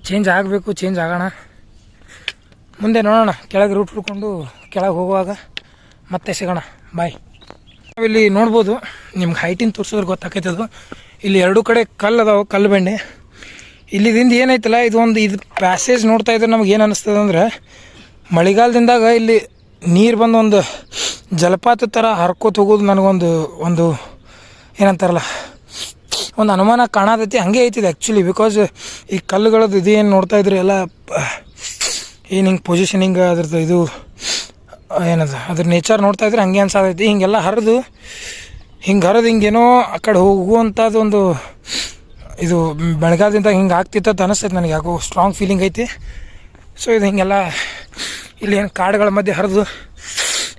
ಚೇಂಜ್ ಆಗೋಣ. ಮುಂದೆ ನೋಡೋಣ, ಕೆಳಗೆ ರೂಟ್ ಹುಡ್ಕೊಂಡು ಕೆಳಗೆ ಹೋಗುವಾಗ ಮತ್ತೆ ಸಿಗೋಣ. ಬಾಯ್. ನಾವಿಲ್ಲಿ ನೋಡ್ಬೋದು, ನಿಮ್ಗೆ ಹೈಟಿನ ತೋರಿಸಿದ್ರೆ ಗೊತ್ತಾಕೈತದು. ಇಲ್ಲಿ ಎರಡೂ ಕಡೆ ಕಲ್ಲು ಅದಾವೆ, ಕಲ್ಲು ಬಂಡೆ. ಇಲ್ಲಿದಿಂದ ಏನೈತಲ್ಲ, ಇದು ಪ್ಯಾಸೇಜ್ ನೋಡ್ತಾ ಇದ್ರೆ ನಮ್ಗೆ ಏನು ಅನ್ನಿಸ್ತದೆ ಅಂದ್ರೆ, ಮಳೆಗಾಲದಿಂದಾಗ ಇಲ್ಲಿ ನೀರು ಬಂದು ಒಂದು ಜಲಪಾತ ಥರ ಹರ್ಕೋತ ಹೋಗೋದು ನನಗೊಂದು ಏನಂತಾರಲ್ಲ, ಒಂದು ಅನುಮಾನ ಕಾಣತೈತಿ. ಹಂಗೆ ಐತಿದೆ ಆ್ಯಕ್ಚುಲಿ, ಬಿಕಾಸ್ ಈ ಕಲ್ಲುಗಳದ್ದು ಇದು ಏನು ನೋಡ್ತಾ ಇದ್ರಿ ಎಲ್ಲ, ಏನು ಹಿಂಗೆ ಪೊಸಿಷನಿಂಗ್ ಅದ್ರದ್ದು ಇದು ಏನದು ಅದ್ರ ನೇಚರ್ ನೋಡ್ತಾ ಇದ್ರೆ ಹಂಗೆ ಅನ್ಸಾತೈತಿ. ಹಿಂಗೆಲ್ಲ ಹರಿದು ಹಿಂಗೇನೋ ಆ ಕಡೆ ಹೋಗುವಂಥದ್ದು ಒಂದು ಇದು ಬೆಳಗಾದಿಂದ ಹಿಂಗೆ ಆಗ್ತಿತ್ತು ಅನಿಸ್ತೈತೆ ನನಗೆ. ಯಾಕೋ ಸ್ಟ್ರಾಂಗ್ ಫೀಲಿಂಗ್ ಐತಿ. ಸೊ ಇದು ಹಿಂಗೆಲ್ಲ ಇಲ್ಲಿ ಏನು ಕಾಡುಗಳ ಮಧ್ಯೆ ಹರಿದು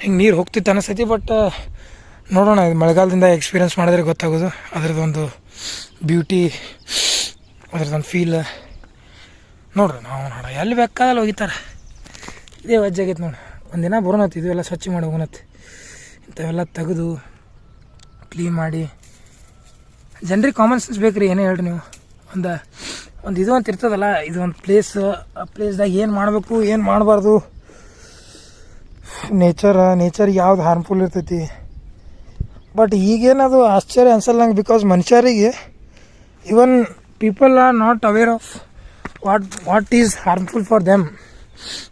ಹಿಂಗೆ ನೀರು ಹೋಗ್ತಿತ್ತು ಅನಿಸ್ತೈತಿ. ಬಟ್ ನೋಡೋಣ, ಇದು ಮಳೆಗಾಲದಿಂದ ಎಕ್ಸ್ಪೀರಿಯೆನ್ಸ್ ಮಾಡಿದ್ರೆ ಗೊತ್ತಾಗೋದು ಅದರದ್ದೊಂದು ಬ್ಯೂಟಿ, ಅದರದ್ದೊಂದು ಫೀಲ್. ನೋಡ್ರಿ, ನಾವು ಎಲ್ಲಿ ಬೇಕಾದಲ್ಲಿ ಹೋಗಿತಾರೆ, ಇದೇ ವಜ್ಜಾಗೈತೆ ನೋಡಿ. ಒಂದಿನ ಬರೋಣತ್ತು, ಇದೆಲ್ಲ ಸ್ವಚ್ಛ ಮಾಡಿ ಹೋಗೋಣತ್ತೆ. ಇಂಥವೆಲ್ಲ ತೆಗೆದು ಕ್ಲೀನ್ ಮಾಡಿ. ಜನರಿಗೆ ಕಾಮನ್ ಸೆನ್ಸ್ ಬೇಕು ರೀ, ಏನೇ ಹೇಳ್ರಿ ನೀವು. ಒಂದು ಇದು ಅಂತ ಇರ್ತದಲ್ಲ, ಇದು ಒಂದು ಪ್ಲೇಸ್, ಆ ಪ್ಲೇಸ್ದಾಗ ಏನು ಮಾಡಬೇಕು ಏನು ಮಾಡಬಾರ್ದು, ನೇಚರ್ ಯಾವ್ದು ಹಾರ್ಮ್ಫುಲ್ ಇರ್ತೈತಿ. ಬಟ್ ಈಗೇನದು ಆಶ್ಚರ್ಯ ಅನ್ಸಲ್ಲ ನಂಗೆ, ಬಿಕಾಸ್ ಮನುಷ್ಯರಿಗೆ even people are not aware of what is harmful for them,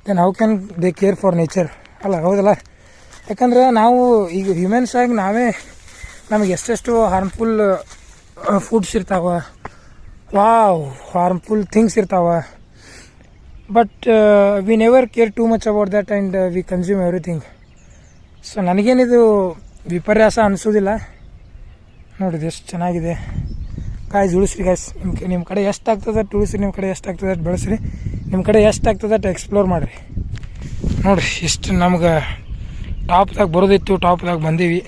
then how can they care for nature ಅಲ್ಲ, ಹೌದಲ್ಲ? ಯಾಕಂದ್ರೆ ನಾವು ಈಗ ಹ್ಯೂಮನ್ಸ್ ಆಗಿ ನಮಗೆ ಎಷ್ಟೆಷ್ಟು ಹಾರ್ಮ್ಫುಲ್ ಫುಡ್ಸ್ ಇರ್ತಾವೆ, ಹಾರ್ಮ್ಫುಲ್ ಥಿಂಗ್ಸ್ ಇರ್ತಾವೆ. But we never care too much about that and we consume everything. So ನನಗೇನಿದು ವಿಪರ್ಯಾಸ ಅನಿಸೋದಿಲ್ಲ. ನೋಡಿದ್ದು ಎಷ್ಟು ಚೆನ್ನಾಗಿದೆ. ಗಾಯ್ಸ್ ಉಳಿಸ್ರಿ ಗಾಯ್ಸ್, ನಿಮ್ಮ ಕಡೆ ಎಷ್ಟಾಗ್ತದೆ ಉಳಿಸ್ರಿ, ನಿಮ್ಮ ಕಡೆ ಎಷ್ಟಾಗ್ತದೆ ಅಷ್ಟು ಬೆಳೆಸ್ರಿ, ನಿಮ್ಮ ಕಡೆ ಎಷ್ಟಾಗ್ತದೆ ಅಷ್ಟು ಎಕ್ಸ್ಪ್ಲೋರ್ ಮಾಡಿರಿ. ನೋಡಿರಿ, ಇಷ್ಟು ನಮ್ಗೆ ಟಾಪ್ದಾಗ ಬರೋದಿತ್ತು, ಟಾಪ್ದಾಗ ಬಂದೀವಿ.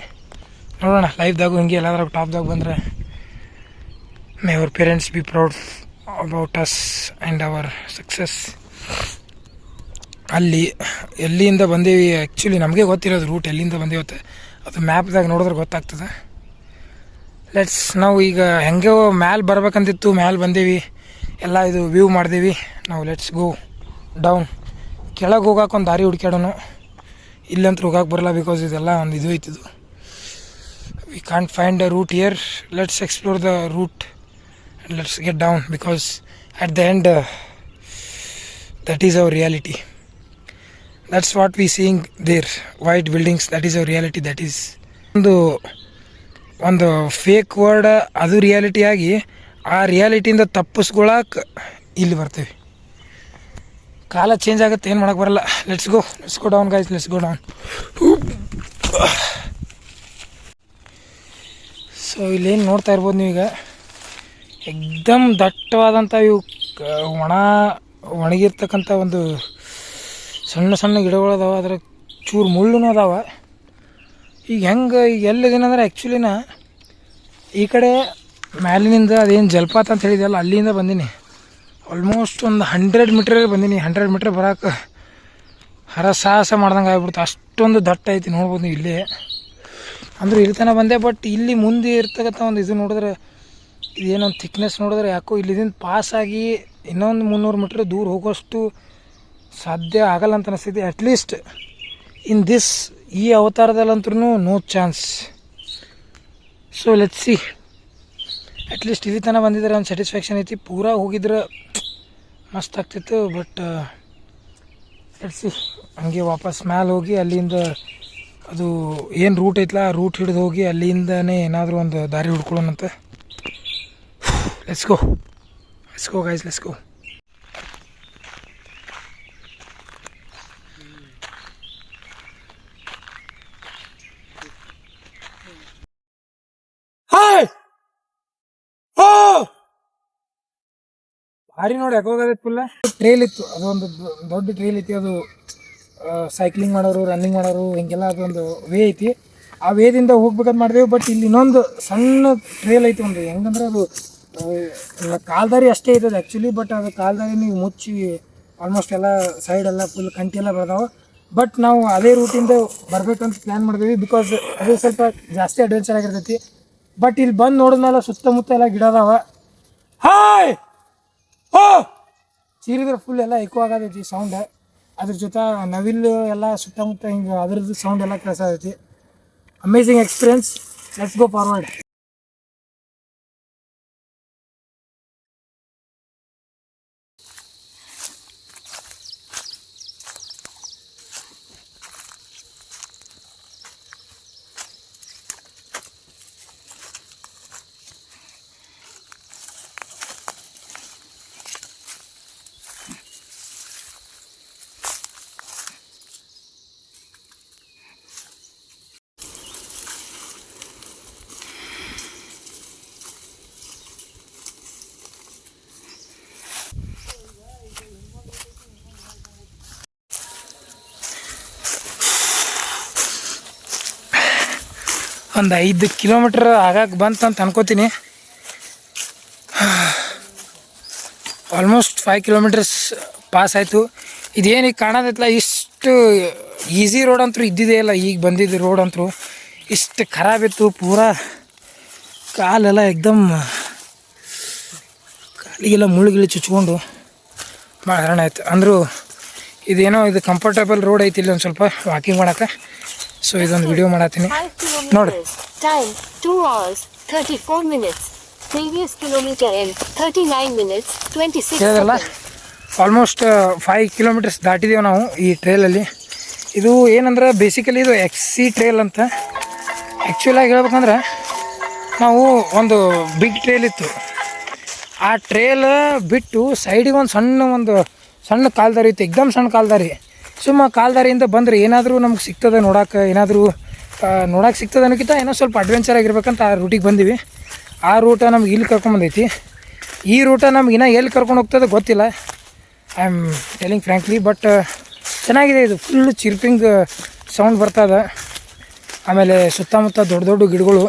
ನೋಡೋಣ ಲೈಫ್ದಾಗೂ ಹಿಂಗೆ ಎಲ್ಲಾದ್ರಾಗ ಟಾಪ್ದಾಗ ಬಂದರೆ May our parents be proud about us and our success. ಎಲ್ಲಿಂದ ಬಂದೀವಿ ಆ್ಯಕ್ಚುಲಿ ನಮಗೆ ಗೊತ್ತಿರೋದು ರೂಟ್ ಎಲ್ಲಿಂದ ಬಂದೀವತ್ತೆ, ಅದು ಮ್ಯಾಪ್ದಾಗ ನೋಡಿದ್ರೆ ಗೊತ್ತಾಗ್ತದೆ. ನಾವು ಈಗ ಹೆಂಗೋ ಮ್ಯಾಲೆ ಬರ್ಬೇಕಂತಿತ್ತು, ಮ್ಯಾಲೆ ಬಂದೀವಿ, ಎಲ್ಲ ಇದು ವ್ಯೂ ಮಾಡಿದೀವಿ. ನಾವು ಲೆಟ್ಸ್ ಗೋ ಡೌನ್ ಕೆಳಗೆ ಹೋಗಕ್ಕೆ ಒಂದು ದಾರಿ ಹುಡ್ಕ್ಯಾಡೋನು. ಇಲ್ಲಂತ ಹೋಗಕ್ಕೆ ಬರಲ್ಲ ಬಿಕಾಸ್ ಇದೆಲ್ಲ ಒಂದು ಇದು ಐತಿದು. We can't find a route here. Let's explore the route and let's get down because at the end that is our reality. That's what we seeing there white buildings. That is our reality. That is ಒಂದು fake world, ಅದು ರಿಯಾಲಿಟಿಯಾಗಿ ಆ ರಿಯಾಲಿಟಿಯಿಂದ ತಪ್ಪಿಸ್ಕೊಳಕ್ಕೆ ಇಲ್ಲಿ ಬರ್ತೀವಿ. ಕಾಲ change ಆಗುತ್ತೆ, ಏನು ಮಾಡೋಕ್ಕೆ ಬರಲ್ಲ. Let's go down guys, let's go down. So ಇಲ್ಲೇನು ನೋಡ್ತಾ ಇರ್ಬೋದು ನೀವೀಗ, ಎಕ್ದಮ್ ದಟ್ಟವಾದಂಥ ಇವು ಒಣಗಿರ್ತಕ್ಕಂಥ ಒಂದು ಸಣ್ಣ ಸಣ್ಣ ಗಿಡಗಳು ಅದಾವೆ. ಅದ್ರ ಚೂರು ಮುಳ್ಳು ಅದಾವೆ. ಈಗ ಹೆಂಗೆ ಈಗ ಎಲ್ಲಿದ್ದೀನಂದ್ರೆ ಆ್ಯಕ್ಚುಲಿನ ಈ ಕಡೆ ಮ್ಯಾಲಿನಿಂದ ಅದೇನು ಜಲಪಾತ ಅಂತ ಹೇಳಿದೆಯಲ್ಲ ಅಲ್ಲಿಂದ ಬಂದೀನಿ. ಆಲ್ಮೋಸ್ಟ್ ಒಂದು 100 ಮೀಟ್ರ್ ಬಂದೀನಿ. 100 ಮೀಟ್ರ್ ಬರೋಕೆ ಹರಸಾಹಸ ಮಾಡ್ದಂಗೆ ಆಗ್ಬಿಡ್ತು. ಅಷ್ಟೊಂದು ದಟ್ಟ ಐತಿ ನೋಡ್ಬೋದು ನೀವು ಇಲ್ಲೇ. ಅಂದ್ರೆ ಇಲ್ಲಿ ತನಕ ಬಂದೆ, ಬಟ್ ಇಲ್ಲಿ ಮುಂದೆ ಇರ್ತಕ್ಕಂಥ ಒಂದು ಇದು ನೋಡಿದ್ರೆ, ಇದೇನೊಂದು ಥಿಕ್ನೆಸ್ ನೋಡಿದ್ರೆ ಯಾಕೋ ಇಲ್ಲಿಂದ ಪಾಸಾಗಿ ಇನ್ನೊಂದು 300 ಮೀಟ್ರ್ ದೂರ ಹೋಗೋಷ್ಟು ಸಾಧ್ಯ ಆಗಲ್ಲ ಅಂತ ಅನಿಸ್ತೈತಿ. ಅಟ್ಲೀಸ್ಟ್ ಇನ್ ದಿಸ್ ಈ ಅವತಾರದಲ್ಲಂತೂ no chance. So let's see. At least ಇಲ್ಲಿ ತನಕ ಬಂದಿದ್ರೆ ಒಂದು ಸ್ಯಾಟಿಸ್ಫ್ಯಾಕ್ಷನ್ ಐತಿ. ಪೂರಾ ಹೋಗಿದ್ರೆ ಮಸ್ತ್ ಆಗ್ತಿತ್ತು. But let's see. ಹಂಗೆ ವಾಪಸ್ ಮ್ಯಾಲೆ ಹೋಗಿ ಅಲ್ಲಿಂದ ಅದು ಏನು ರೂಟ್ ಐತಲ್ಲ ಆ ರೂಟ್ ಹಿಡಿದು ಹೋಗಿ ಅಲ್ಲಿಂದನೇ ಏನಾದರೂ ಒಂದು ದಾರಿ ಹುಡ್ಕೊಳ್ಳೋಣಂತೆ. Let's go guys, let's go. ಭಾರಿ ನೋಡಿ ಯಾಕೋಗತ್ತೆ ಫುಲ್ಲ. ಟ್ರೇಲ್ ಇತ್ತು, ಅದೊಂದು ದೊಡ್ಡ ಟ್ರೇಲ್ ಐತಿ. ಅದು ಸೈಕ್ಲಿಂಗ್ ಮಾಡೋರು, ರನ್ನಿಂಗ್ ಮಾಡೋರು, ಹಿಂಗೆಲ್ಲ ಅದೊಂದು ವೇ ಐತಿ. ಆ ವೇದಿಂದ ಹೋಗ್ಬೇಕಂತ ಮಾಡಿದೆವು. ಬಟ್ ಇಲ್ಲಿ ಇನ್ನೊಂದು ಸಣ್ಣ ಟ್ರೇಲ್ ಐತಿ. ಒಂದು ಹೆಂಗಂದ್ರೆ ಅದು ಕಾಲ್ದಾರಿ ಅಷ್ಟೇ ಐತದ ಆ್ಯಕ್ಚುಲಿ. ಬಟ್ ಅದು ಕಾಲ್ದಾರಿ ನೀವು ಮುಚ್ಚಿ ಆಲ್ಮೋಸ್ಟ್ ಎಲ್ಲ ಸೈಡೆಲ್ಲ ಫುಲ್ ಕಂಟಿ ಎಲ್ಲ ಬೆಳೆದಾವೆ. ಬಟ್ ನಾವು ಅದೇ ರೂಟಿಂದ ಬರ್ಬೇಕಂತ ಪ್ಲ್ಯಾನ್ ಮಾಡಿದ್ವಿ ಬಿಕಾಸ್ ಅದು ಸ್ವಲ್ಪ ಜಾಸ್ತಿ ಅಡ್ವೆಂಚರ್ ಆಗಿರ್ತೈತಿ. ಬಟ್ ಇಲ್ಲಿ ಬಂದು ನೋಡಿದ್ಮೇಲೆ ಸುತ್ತಮುತ್ತ ಎಲ್ಲ ಗಿಡ ಅದಾವೆ. ಹಾಯ್ ಚೀರಿದ್ರೆ ಫುಲ್ ಎಲ್ಲ ಎಕೋ ಆಗತೈತಿ ಸೌಂಡ್. ಅದ್ರ ಜೊತೆ ನವಿಲು ಎಲ್ಲ ಸುತ್ತಮುತ್ತ ಹಿಂಗೆ ಅದ್ರದ್ದು ಸೌಂಡ್ ಎಲ್ಲ ಕೇಳಿಸತೈತಿ. Amazing experience. Let's go forward. ಒಂದು 5 ಕಿಲೋಮೀಟ್ರ್ ಆಗಕ್ಕೆ ಬಂತಂತ ಅನ್ಕೋತೀನಿ. ಆಲ್ಮೋಸ್ಟ್ 5 ಕಿಲೋಮೀಟರ್ಸ್ ಪಾಸ್ ಆಯಿತು. ಇದೇನಿಗೆ ಕಾಣೋದೈತಲ್ಲ, ಇಷ್ಟು ಈಸಿ ರೋಡ್ ಅಂತೂ ಇದ್ದಿದ್ದೇ ಇಲ್ಲ. ಈಗ ಬಂದಿದ್ದು ರೋಡ್ ಅಂತೂ ಇಷ್ಟು ಖರಾಬಿತ್ತು. ಪೂರಾ ಕಾಲೆಲ್ಲ ಎಕ್ದಮ್ ಕಾಲಿಗೆಲ್ಲ ಮುಳುಗಿಳಿ ಚುಚ್ಕೊಂಡು ಭಾಳ ಹರಣ ಆಯ್ತು. ಅಂದರೂ ಇದೇನೋ ಇದು ಕಂಫರ್ಟಬಲ್ ರೋಡ್ ಐತಿ ಇಲ್ಲಿ ಒಂದು ಸ್ವಲ್ಪ ವಾಕಿಂಗ್ ಮಾಡೋಕೆ. ಸೊ ಇದೊಂದು ವಿಡಿಯೋ ಮಾಡತ್ತೀನಿ ನೋಡಿ. Time 2 hours 34 minutes. Previous kilometer in 39 minutes 26 ಹೇಳಿದ್ರಲ್ಲ, ಆಲ್ಮೋಸ್ಟ್ 5 ಕಿಲೋಮೀಟರ್ಸ್ ದಾಟಿದ್ದೀವಿ ನಾವು ಈ ಟ್ರೇಲಲ್ಲಿ. ಇದು ಏನಂದ್ರೆ ಬೇಸಿಕಲಿ ಇದು XC ಟ್ರೇಲ್ ಅಂತ. ಆ್ಯಕ್ಚುಲಾಗಿ ಹೇಳ್ಬೇಕಂದ್ರೆ ನಾವು ಒಂದು ಬಿಗ್ ಟ್ರೇಲ್ ಇತ್ತು. ಆ ಟ್ರೇಲ್ ಬಿಟ್ಟು ಸೈಡಿಗೆ ಒಂದು ಸಣ್ಣ ಕಾಲ್ದಾರಿ ಇತ್ತು. ಎಕ್ದಮ್ ಸಣ್ಣ ಕಾಲ್ದಾರಿ. ಸುಮ್ಮ ಕಾಲ್ದಾರಿಯಿಂದ ಬಂದರೆ ಏನಾದರೂ ನಮ್ಗೆ ಸಿಗ್ತದೆ ನೋಡೋಕೆ, ಏನಾದರೂ ನೋಡೋಕೆ ಸಿಗ್ತದೆ ಅನ್ನೋಕ್ಕಿಂತ ಏನೋ ಸ್ವಲ್ಪ ಅಡ್ವೆಂಚರ್ ಆಗಿರ್ಬೇಕಂತ ಆ ರೂಟಿಗೆ ಬಂದೀವಿ. ಆ ರೂಟ ನಮ್ಗೆ ಇಲ್ಲಿ ಕರ್ಕೊಂಬಂದೈತಿ. ಈ ರೂಟ ನಮ್ಗೆ ಇನ್ನೂ ಎಲ್ಲಿ ಕರ್ಕೊಂಡು ಹೋಗ್ತದೆ ಗೊತ್ತಿಲ್ಲ, I am telling frankly. But ಚೆನ್ನಾಗಿದೆ. ಇದು ಫುಲ್ ಚಿರ್ಪಿಂಗ್ ಸೌಂಡ್ ಬರ್ತದೆ. ಆಮೇಲೆ ಸುತ್ತಮುತ್ತ ದೊಡ್ಡ ದೊಡ್ಡ ಗಿಡಗಳು.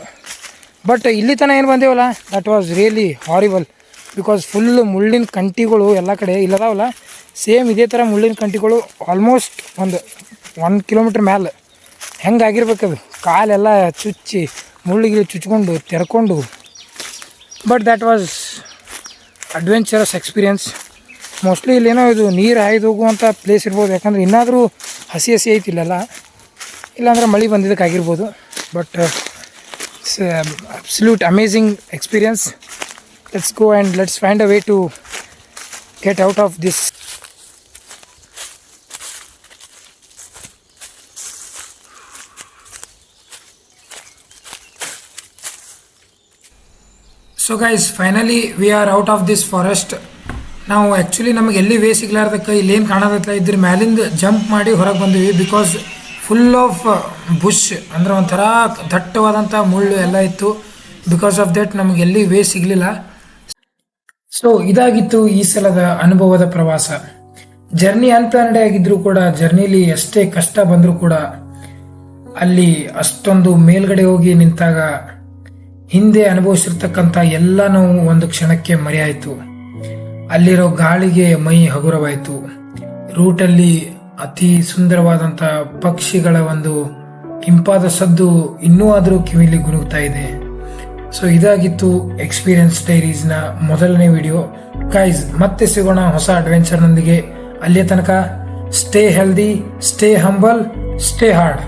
ಬಟ್ ಇಲ್ಲಿ ತನಕ ಏನು ಬಂದೇವಲ್ಲ, that was really horrible. Because full ಮುಳ್ಳಿನ ಕಂಟಿಗಳು ಎಲ್ಲ ಕಡೆ ಇಲ್ಲದಾವಲ್ಲ, ಸೇಮ್ ಇದೇ ಥರ ಮುಳ್ಳಿನ ಕಂಟಿಗಳು ಆಲ್ಮೋಸ್ಟ್ ಒಂದು 1 ಕಿಲೋಮೀಟ್ರ್ ಮ್ಯಾಲೆ ಹೆಂಗಾಗಿರ್ಬೇಕದು. ಕಾಲೆಲ್ಲ ಚುಚ್ಚಿ ಮುಳ್ಳಿಗೆ ಚುಚ್ಕೊಂಡು ತೆರ್ಕೊಂಡು. But that was adventurous experience. Mostly ಇಲ್ಲೇನೋ ಇದು ನೀರು ಹಾಯ್ದು ಹೋಗುವಂಥ ಪ್ಲೇಸ್ ಇರ್ಬೋದು, ಯಾಕಂದ್ರೆ ಇನ್ನಾದರೂ ಹಸಿ ಹಸಿ ಐತಿಲ್ಲಲ್ಲ, ಇಲ್ಲಾಂದ್ರೆ ಮಳೆ ಬಂದಿದ್ದಕ್ಕಾಗಿರ್ಬೋದು. But it's absolute amazing experience. Let's go and let's find a way to get out of this. So guys, finally we are out of this forest. ನಾವು ಆ್ಯಕ್ಚುಲಿ ನಮಗೆ ಎಲ್ಲಿ ವೇ ಸಿಗ್ಲಾರ್ದಕ್ಕೆ ಇಲ್ಲೇನು ಕಾಣೋದತ್ತ ಇದ್ರ ಮ್ಯಾಲಿಂದ ಜಂಪ್ ಮಾಡಿ ಹೊರಗೆ ಬಂದಿವಿ. ಬಿಕಾಸ್ ಫುಲ್ ಆಫ್ ಬುಷ್, ಅಂದರೆ ಒಂಥರ ದಟ್ಟವಾದಂಥ ಮುಳ್ಳು ಎಲ್ಲ ಇತ್ತು. ಬಿಕಾಸ್ ಆಫ್ ದಟ್ ನಮಗೆ ಎಲ್ಲಿ ವೇ ಸಿಗಲಿಲ್ಲ. ಸೊ ಇದಾಗಿತ್ತು ಈ ಸಲದ ಅನುಭವದ ಪ್ರವಾಸ. ಜರ್ನಿ ಅನ್ಪ್ಲಾನ್ಡ್ ಆಗಿದ್ರು ಕೂಡ, ಜರ್ನಿಲಿ ಎಷ್ಟೇ ಕಷ್ಟ ಬಂದರೂ ಕೂಡ, ಅಲ್ಲಿ ಅಷ್ಟೊಂದು ಮೇಲ್ಗಡೆ ಹೋಗಿ ನಿಂತಾಗ ಹಿಂದೆ ಅನುಭವಿಸಿರ್ತಕ್ಕಂಥ ಎಲ್ಲ ನೋವು ಒಂದು ಕ್ಷಣಕ್ಕೆ ಮರೆಯಾಯಿತು. ಅಲ್ಲಿರೋ ಗಾಳಿಗೆ ಮೈ ಹಗುರವಾಯಿತು. ರೂಟಲ್ಲಿ ಅತಿ ಸುಂದರವಾದಂಥ ಪಕ್ಷಿಗಳ ಒಂದು ಇಂಪಾದ ಸದ್ದು ಇನ್ನೂ ಆದರೂ ಕಿವಿಲಿ ಗುನುಗ್ತಾ ಇದೆ. ಸೊ ಇದಾಗಿತ್ತು ಎಕ್ಸ್ಪೀರಿಯನ್ಸ್ ಡೈರೀಸ್ನ ಮೊದಲನೇ ವಿಡಿಯೋ. ಗೈಸ್, ಮತ್ತೆ ಸಿಗೋಣ ಹೊಸ ಅಡ್ವೆಂಚರ್ನೊಂದಿಗೆ. ಅಲ್ಲಿಯ ತನಕ stay healthy, stay humble, stay hard.